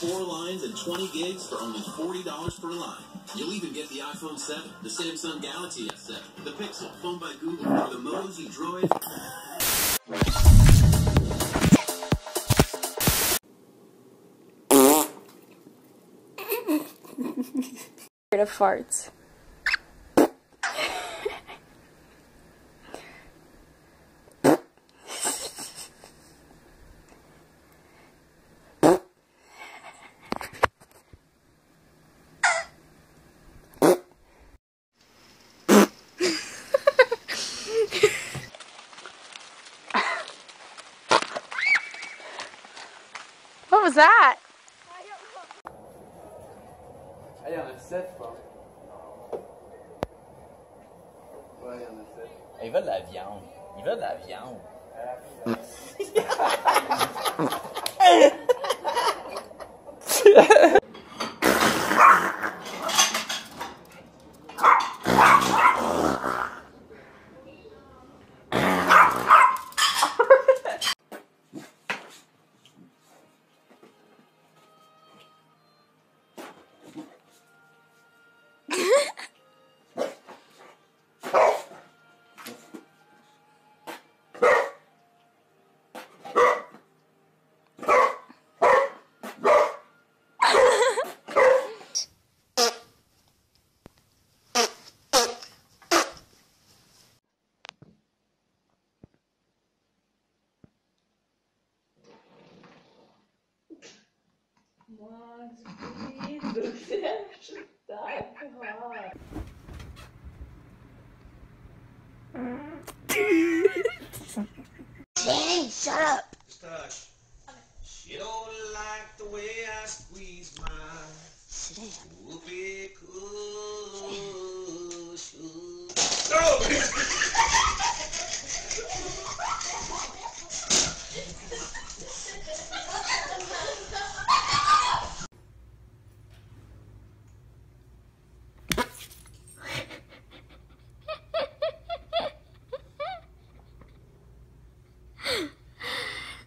4 lines and 20 gigs for only $40 per line. You'll even get the iPhone 7, the Samsung Galaxy S7, the Pixel, phone by Google, or the Moto Z Droid. Scared of farts. What was that? Allez, on a 7, je pense. Ouais, il y en a 7. Il veut de la viande. Il veut de la viande. Max, please, du ser stark hard. Danny, shut up. She don't like the way I squeeze my whoopee cushion.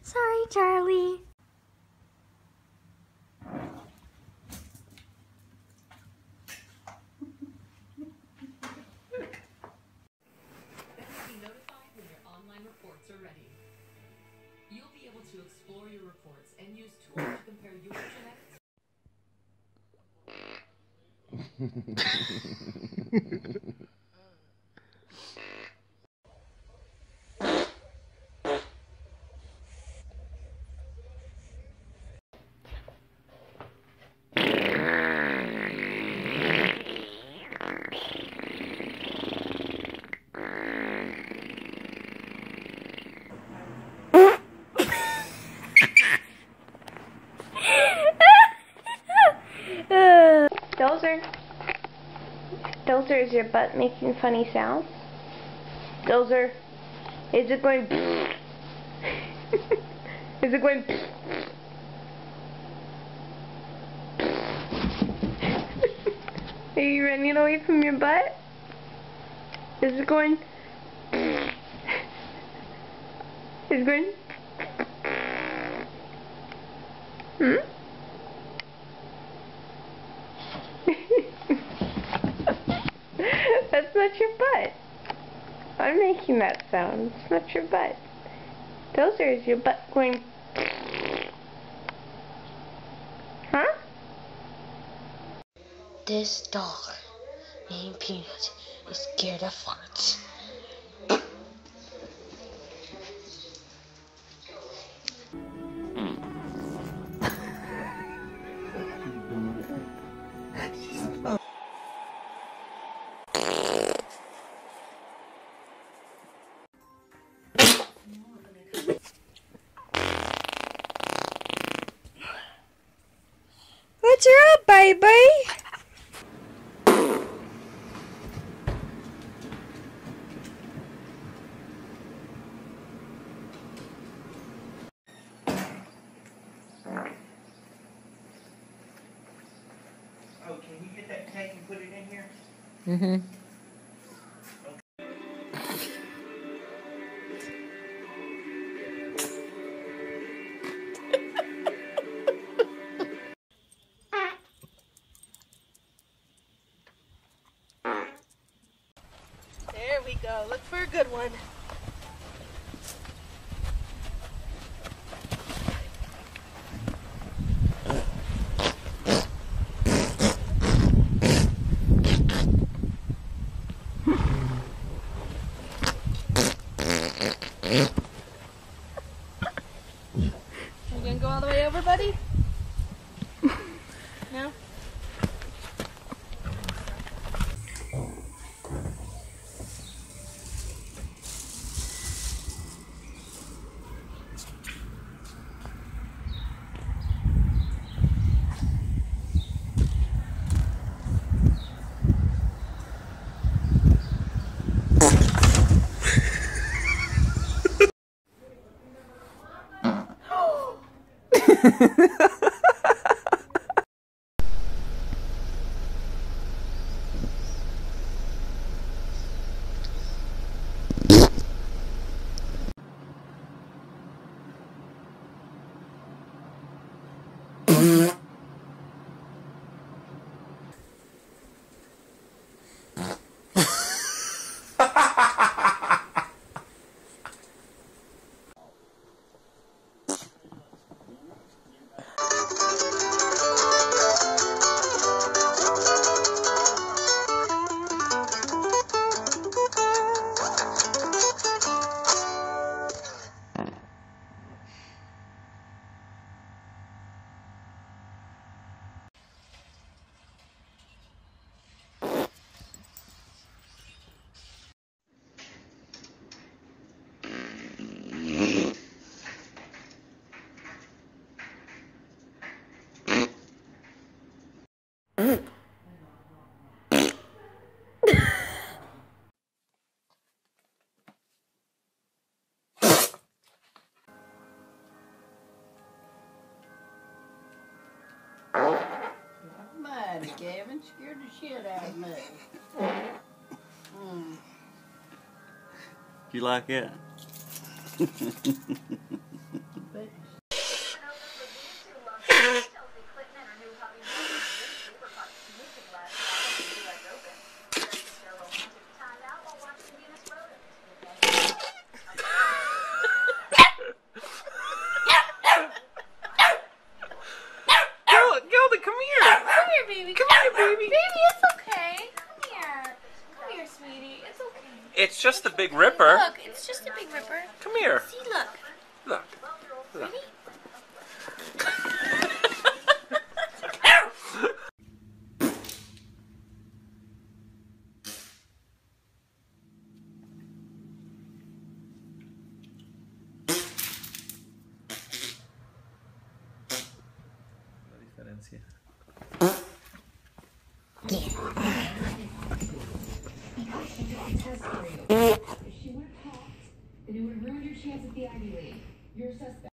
Sorry, Charlie. Be notified when your online reports are ready. You'll be able to explore your reports and use tools to compare your genetics. Dozer, is your butt making funny sounds? Dozer, is it going? Is it going? Are you running away from your butt? Is it going? Is it going? Hmm? That's not your butt. I'm making that sound. It's not your butt. Dozer, is your butt going? Huh? This dog named Peanut is scared of farts. What's up, baby? Oh, can you get that tank and put it in here? Mm-hmm. we go. Look for a good one. Are you gonna go all the way over, buddy? No? Mighty, Gavin. Scared the shit out of me. Do you like it? It's just the Big Ripper. Look, it's just a Big Ripper. Come here. See, look. Look. Look. Ready? If she weren't caught, then it would have ruined your chance at the Ivy League. You're a suspect.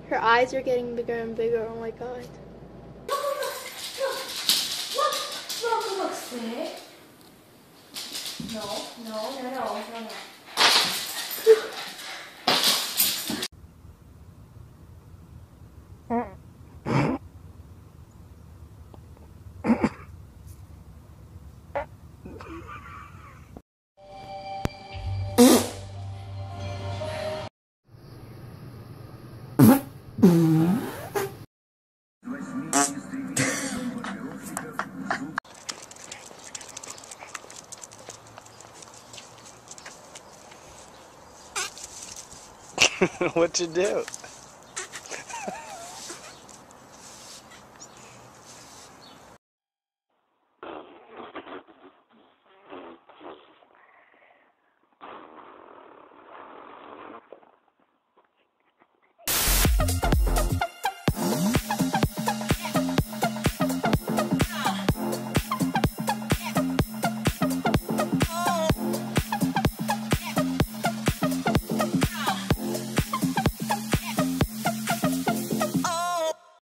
Her eyes are getting bigger and bigger. Oh my god. Look, Snake. No. What'd you do?